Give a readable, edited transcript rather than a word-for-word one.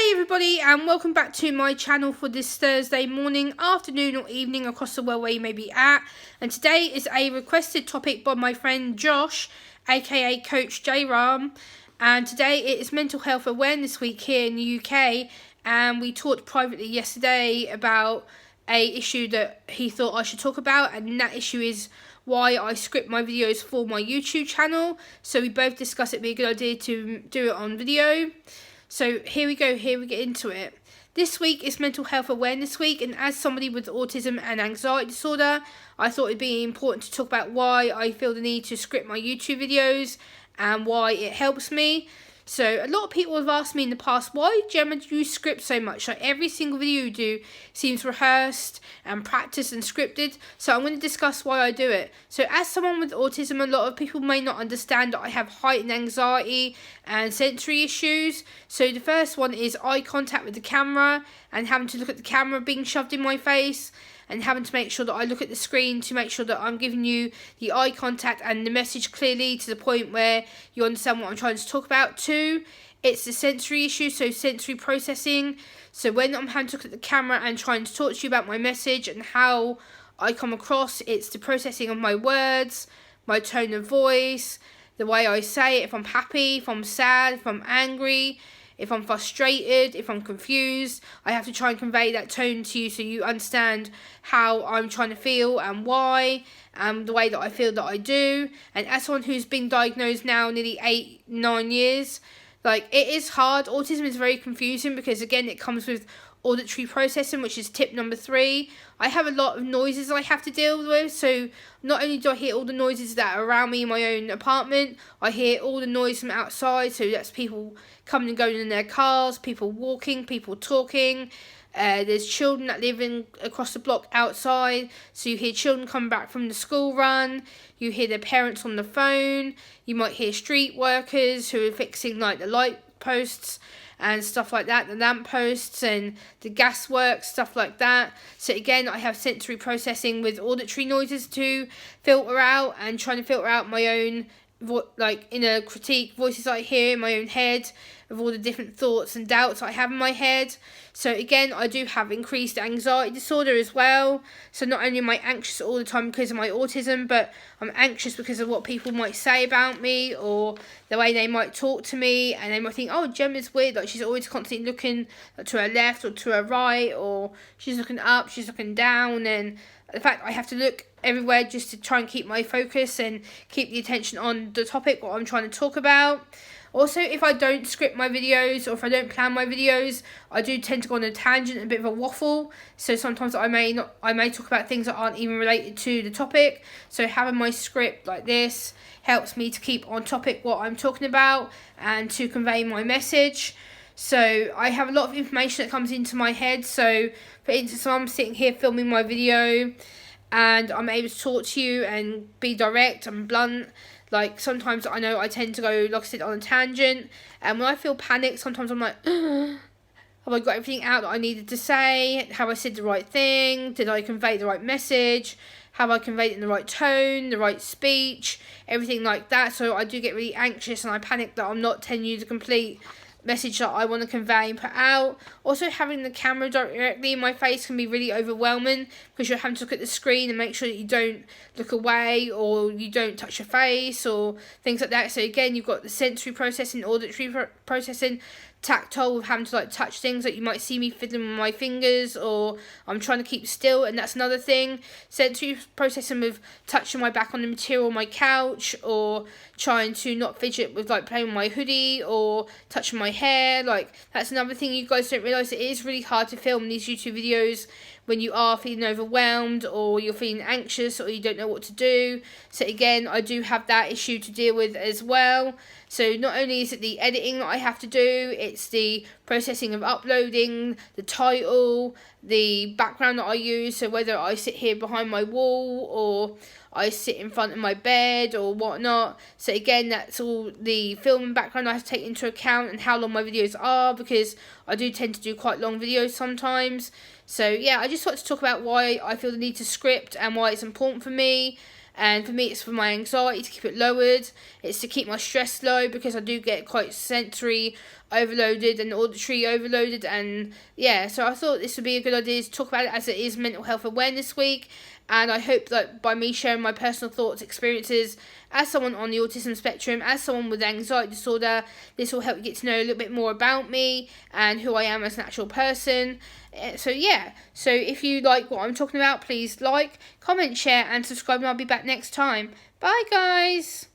Hey everybody, and welcome back to my channel for this Thursday morning, afternoon or evening across the world where you may be at. And today is a requested topic by my friend Josh, aka Coach J Rahm. And today it is Mental Health Awareness Week here in the UK, and we talked privately yesterday about a issue that he thought I should talk about, and that issue is why I script my videos for my YouTube channel. So we both discussed it'd be a good idea to do it on video. So here we go, here we get into it. This week is Mental Health Awareness Week, and as somebody with autism and anxiety disorder, I thought it'd be important to talk about why I feel the need to script my YouTube videos and why it helps me. So a lot of people have asked me in the past, why, Gemma, do you script so much? Like every single video you do seems rehearsed and practiced and scripted. So I'm going to discuss why I do it. So as someone with autism, a lot of people may not understand that I have heightened anxiety and sensory issues. So the first one is eye contact with the camera and having to look at the camera being shoved in my face, and having to make sure that I look at the screen to make sure that I'm giving you the eye contact and the message clearly to the point where you understand what I'm trying to talk about. Two, it's the sensory issue, so sensory processing. So when I'm having to look at the camera and trying to talk to you about my message and how I come across, it's the processing of my words, my tone of voice, the way I say it, if I'm happy, if I'm sad, if I'm angry, if I'm frustrated, if I'm confused. I have to try and convey that tone to you so you understand how I'm trying to feel and why, and the way that I feel that I do. And as someone who's been diagnosed now nearly 8-9 years, like, it is hard. Autism is very confusing because, again, it comes with auditory processing, which is tip number 3. I have a lot of noises I have to deal with, so not only do I hear all the noises that are around me in my own apartment, I hear all the noise from outside, so that's people coming and going in their cars, people walking, people talking. There's children that live across the block outside, so you hear children come back from the school run, you hear their parents on the phone, you might hear street workers who are fixing like the light posts and stuff like that, the lamp posts and the gas works, stuff like that. So again, I have sensory processing with auditory noises to filter out, and trying to filter out my own like inner critique voices I hear in my own head, of all the different thoughts and doubts I have in my head. So again, I do have increased anxiety disorder as well. So not only am I anxious all the time because of my autism, but I'm anxious because of what people might say about me, or the way they might talk to me, and they might think, oh, Gemma's weird, like she's always constantly looking to her left or to her right, or she's looking up, she's looking down. And the fact I have to look everywhere just to try and keep my focus and keep the attention on the topic, what I'm trying to talk about. Also, if I don't script my videos, or if I don't plan my videos, I do tend to go on a tangent, a bit of a waffle. So sometimes I may talk about things that aren't even related to the topic. So having my script like this helps me to keep on topic what I'm talking about and to convey my message. So I have a lot of information that comes into my head. So for instance, I'm sitting here filming my video and I'm able to talk to you and be direct and blunt. Like, sometimes I know I tend to go, like I said, on a tangent. And when I feel panicked, sometimes I'm like, have I got everything out that I needed to say? Have I said the right thing? Did I convey the right message? Have I conveyed it in the right tone, the right speech? Everything like that. So I do get really anxious and I panic that I'm not telling you the complete message that I want to convey and put out. Also, having the camera directly in my face can be really overwhelming because you're having to look at the screen and make sure that you don't look away or you don't touch your face or things like that. So again, you've got the sensory processing, auditory processing, tactile with having to like touch things, like you might see me fiddling with my fingers, or I'm trying to keep still, and that's another thing. Sensory processing with touching my back on the material on my couch, or trying to not fidget with like playing with my hoodie or touching my hair. Like, that's another thing you guys don't realise. It is really hard to film these YouTube videos when you are feeling overwhelmed or you're feeling anxious or you don't know what to do. So again, I do have that issue to deal with as well. So not only is it the editing that I have to do, it's the processing of uploading, the title, the background that I use. So whether I sit here behind my wall or I sit in front of my bed or whatnot. So again, that's all the film and background I have to take into account, and how long my videos are, because I do tend to do quite long videos sometimes. So yeah, I just want to talk about why I feel the need to script and why it's important for me. And for me, it's for my anxiety, to keep it lowered. It's to keep my stress low, because I do get quite sensory overloaded and auditory overloaded, and yeah, so I thought this would be a good idea to talk about it, as it is Mental Health Awareness Week. And I hope that by me sharing my personal thoughts, experiences as someone on the autism spectrum, as someone with anxiety disorder, this will help you get to know a little bit more about me and who I am as an actual person. So yeah, so if you like what I'm talking about, please like, comment, share and subscribe, and I'll be back next time. Bye guys!